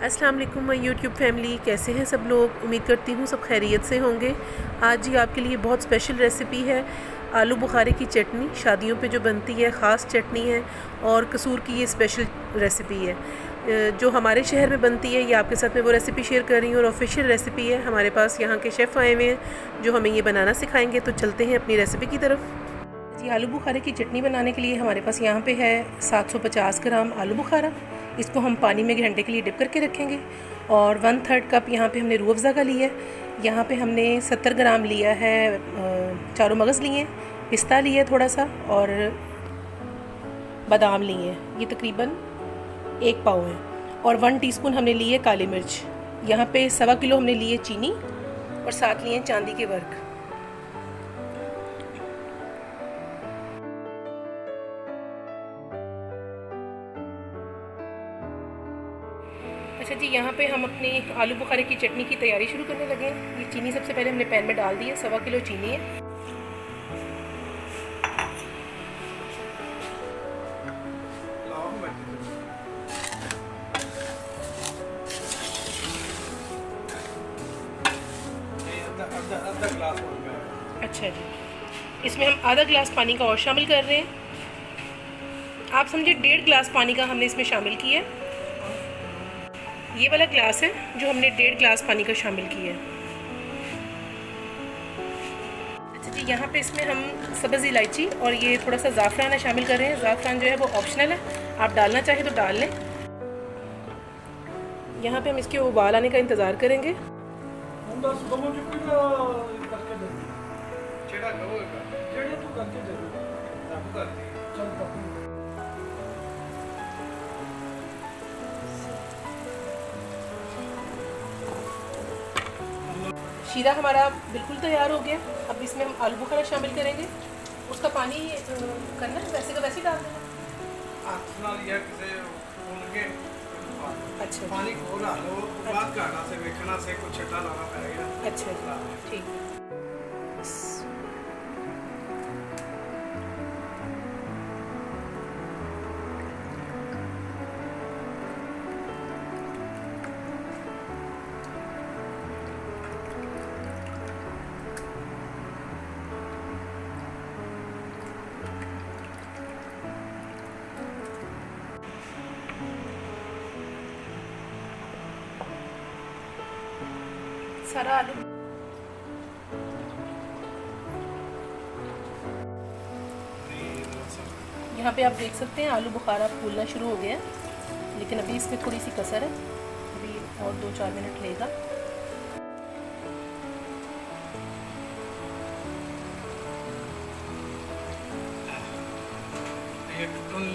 अस्सलाम वालेकुम my YouTube family, कैसे हैं सब लोग। उम्मीद करती हूँ सब खैरियत से होंगे। आज जी आपके लिए बहुत स्पेशल रेसिपी है आलू बुखारे की चटनी। शादियों पे जो बनती है ख़ास चटनी है और कसूर की ये स्पेशल रेसिपी है जो हमारे शहर में बनती है। ये आपके साथ में वो रेसिपी शेयर कर रही हूँ और ऑफिशियल रेसिपी है। हमारे पास यहाँ के शेफ़ आए हुए हैं जो हमें ये बनाना सिखाएंगे। तो चलते हैं अपनी रेसिपी की तरफ। जी, आलू बुखारे की चटनी बनाने के लिए हमारे पास यहाँ पे है 750 ग्राम आलू बुखारा। इसको हम पानी में घंटे के लिए डिप करके रखेंगे। और 1/3 कप यहाँ पे हमने रूह अफ़ज़ा का लिया है। यहाँ पे हमने 70 ग्राम लिया है चारों मगज़ लिए, पिस्ता लिया थोड़ा सा और बादाम लिए हैं, ये तकरीबन 1 पाव है। और 1 टीस्पून हमने लिए काली मिर्च। यहाँ पे 1.25 किलो हमने लिए चीनी और साथ लिए चांदी के वर्क। अच्छा जी, यहाँ पे हम अपनी आलू बुखारे की चटनी की तैयारी शुरू करने लगे हैं। ये चीनी सबसे पहले हमने पैन में डाल दी है। 1.25 किलो चीनी है। अच्छा जी, इसमें हम आधा गिलास पानी का और शामिल कर रहे हैं। आप समझिए 1.5 गिलास पानी का हमने इसमें शामिल किया है। ये वाला ग्लास है जो हमने 1.5 गिलास पानी का शामिल किया है। अच्छा जी, यहाँ पे इसमें हम सब्ज़ इलायची और ये थोड़ा सा ज़ाफ़रान शामिल कर रहे हैं। ज़ाफ़रान जो है वो ऑप्शनल है, आप डालना चाहें तो डाल लें। यहाँ पे हम इसके उबाल आने का इंतज़ार करेंगे। शीरा हमारा बिल्कुल तैयार हो गया। अब इसमें हम आलू बुखारा शामिल करेंगे। उसका पानी करना है वैसे का वैसे डाल देना। अच्छा, पानी को लो, बात करना से देखना से कुछ छटा लाना पड़ेगा। अच्छा ठीक। सारा आलू यहाँ पे आप देख सकते हैं आलू बुखारा फूलना शुरू हो गया है, लेकिन अभी इसमें थोड़ी सी कसर है। अभी और 2-4 मिनट लेगा।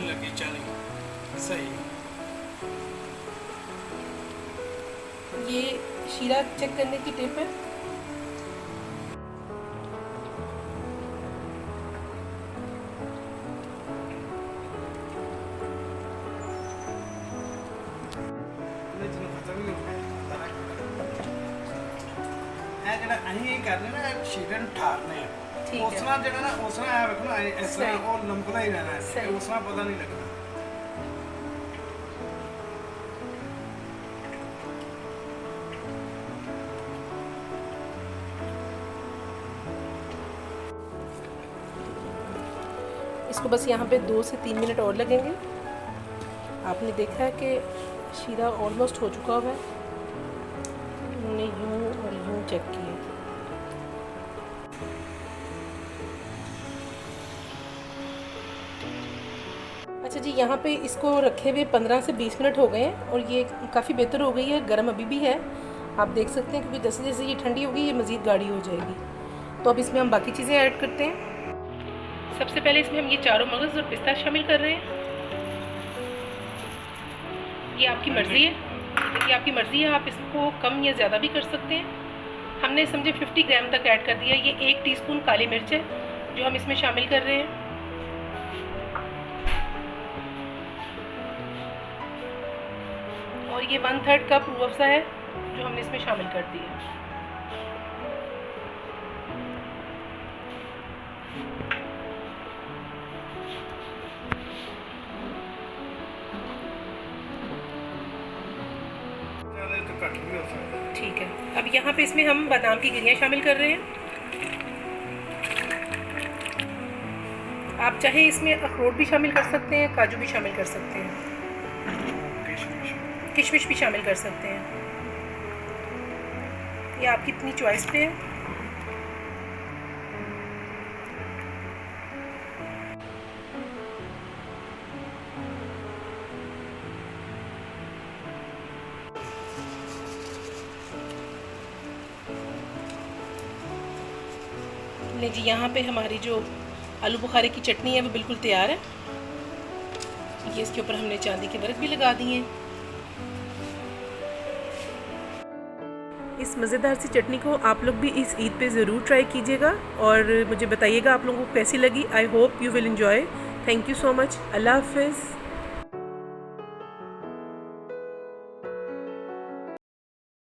लगी चली सही। ये शीरा चेक करने की टिप है। शीरे ठारने उसना जगह ना उसना है ना ऐसा और नमकना ही रहना है, उसना पता नहीं लगना। इसको बस यहाँ पे 2 से 3 मिनट और लगेंगे। आपने देखा है कि शीरा ऑलमोस्ट हो चुका हुआ है। हमने यूँ और यूँ चेक किया। अच्छा जी, यहाँ पे इसको रखे हुए 15 से 20 मिनट हो गए हैं और ये काफ़ी बेहतर हो गई है। गर्म अभी भी है, आप देख सकते हैं, क्योंकि जैसे जैसे ये ठंडी होगी ये मज़ीद गाढ़ी हो जाएगी। तो अब इसमें हम बाकी चीज़ें ऐड करते हैं। सबसे पहले इसमें हम ये चारों मगज़ और पिस्ता शामिल कर रहे हैं। ये आपकी मर्ज़ी है, आप इसको कम या ज़्यादा भी कर सकते हैं। हमने समझे 50 ग्राम तक ऐड कर दिया। ये 1 टीस्पून काली मिर्च है जो हम इसमें शामिल कर रहे हैं। और ये 1/3 कप रूह अफ़ज़ा है जो हमने इसमें शामिल कर दिया। यहाँ पे इसमें हम बादाम की गिरियाँ शामिल कर रहे हैं। आप चाहे इसमें अखरोट भी शामिल कर सकते हैं, काजू भी शामिल कर सकते हैं, किशमिश भी शामिल कर सकते हैं, ये आपकी इतनी चॉइस पे है। ले जी, यहाँ पे हमारी जो आलू बुखारे की चटनी है वो बिल्कुल तैयार है। ये इसके ऊपर हमने चांदी के वर्क भी लगा दिए हैं। इस मज़ेदार सी चटनी को आप लोग भी इस ईद पे ज़रूर ट्राई कीजिएगा और मुझे बताइएगा आप लोगों को कैसी लगी। I hope you will enjoy. Thank you so much. अल्लाह हाफ़िज़।